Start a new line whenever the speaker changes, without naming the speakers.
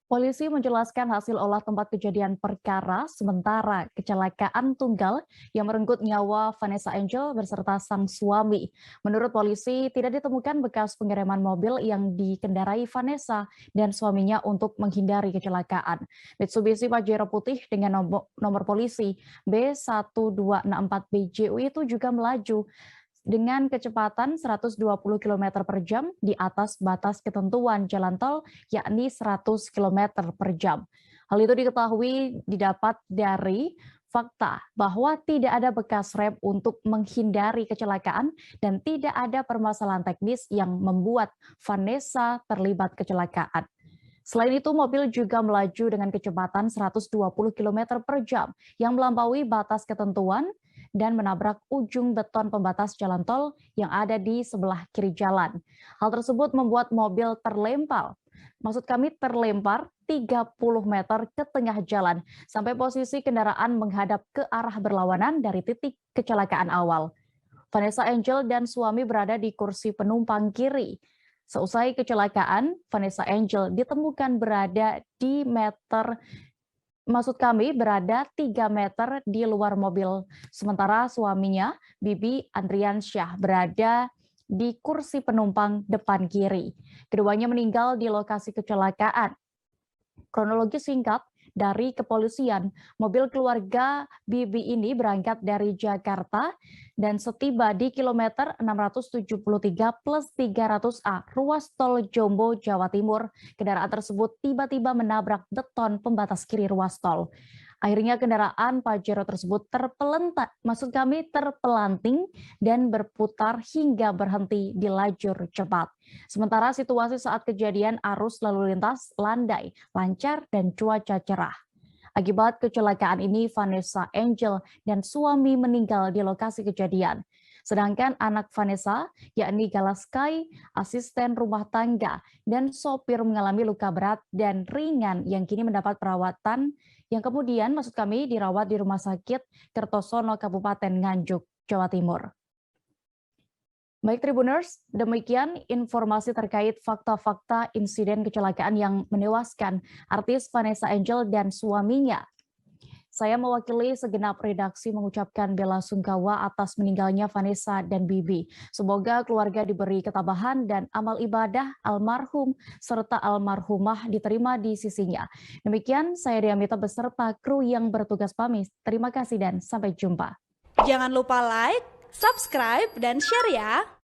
Polisi menjelaskan hasil olah tempat kejadian perkara sementara kecelakaan tunggal yang merenggut nyawa Vanessa Angel beserta sang suami. Menurut polisi, tidak ditemukan bekas pengiriman mobil yang dikendarai Vanessa dan suaminya untuk menghindari kecelakaan. Mitsubishi Pajero putih dengan nomor polisi B1264BJU itu juga melaju dengan kecepatan 120 km per jam di atas batas ketentuan jalan tol, yakni 100 km per jam. Hal itu diketahui didapat dari fakta bahwa tidak ada bekas rem untuk menghindari kecelakaan dan tidak ada permasalahan teknis yang membuat Vanessa terlibat kecelakaan. Selain itu, mobil juga melaju dengan kecepatan 120 km per jam yang melampaui batas ketentuan dan menabrak ujung beton pembatas jalan tol yang ada di sebelah kiri jalan. Hal tersebut membuat mobil terlempar. Maksud kami terlempar 30 meter ke tengah jalan sampai posisi kendaraan menghadap ke arah berlawanan dari titik kecelakaan awal. Vanessa Angel dan suami berada di kursi penumpang kiri. Seusai kecelakaan, Vanessa Angel ditemukan berada di berada 3 meter di luar mobil. Sementara suaminya, Bibi Andriansyah, berada di kursi penumpang depan kiri. Keduanya meninggal di lokasi kecelakaan. Kronologi singkat dari kepolisian, mobil keluarga Bibi ini berangkat dari Jakarta dan setiba di kilometer 673 plus 300A, ruas tol Jombo, Jawa Timur. Kendaraan tersebut tiba-tiba menabrak beton pembatas kiri ruas tol. Akhirnya kendaraan Pajero tersebut terpelanting dan berputar hingga berhenti di lajur cepat. Sementara situasi saat kejadian arus lalu lintas landai, lancar, dan cuaca cerah. Akibat kecelakaan ini, Vanessa Angel dan suami meninggal di lokasi kejadian. Sedangkan anak Vanessa, yakni Galaskai, asisten rumah tangga, dan sopir mengalami luka berat dan ringan yang kini mendapat perawatan yang kemudian dirawat di Rumah Sakit Kertosono Kabupaten Nganjuk, Jawa Timur. Baik Tribuners, demikian informasi terkait fakta-fakta insiden kecelakaan yang menewaskan artis Vanessa Angel dan suaminya. Saya mewakili segenap redaksi mengucapkan bela sungkawa atas meninggalnya Vanessa dan Bibi. Semoga keluarga diberi ketabahan dan amal ibadah almarhum serta almarhumah diterima di sisinya. Demikian saya Diamita beserta kru yang bertugas pamit. Terima kasih dan sampai jumpa.
Jangan lupa like, subscribe, dan share ya.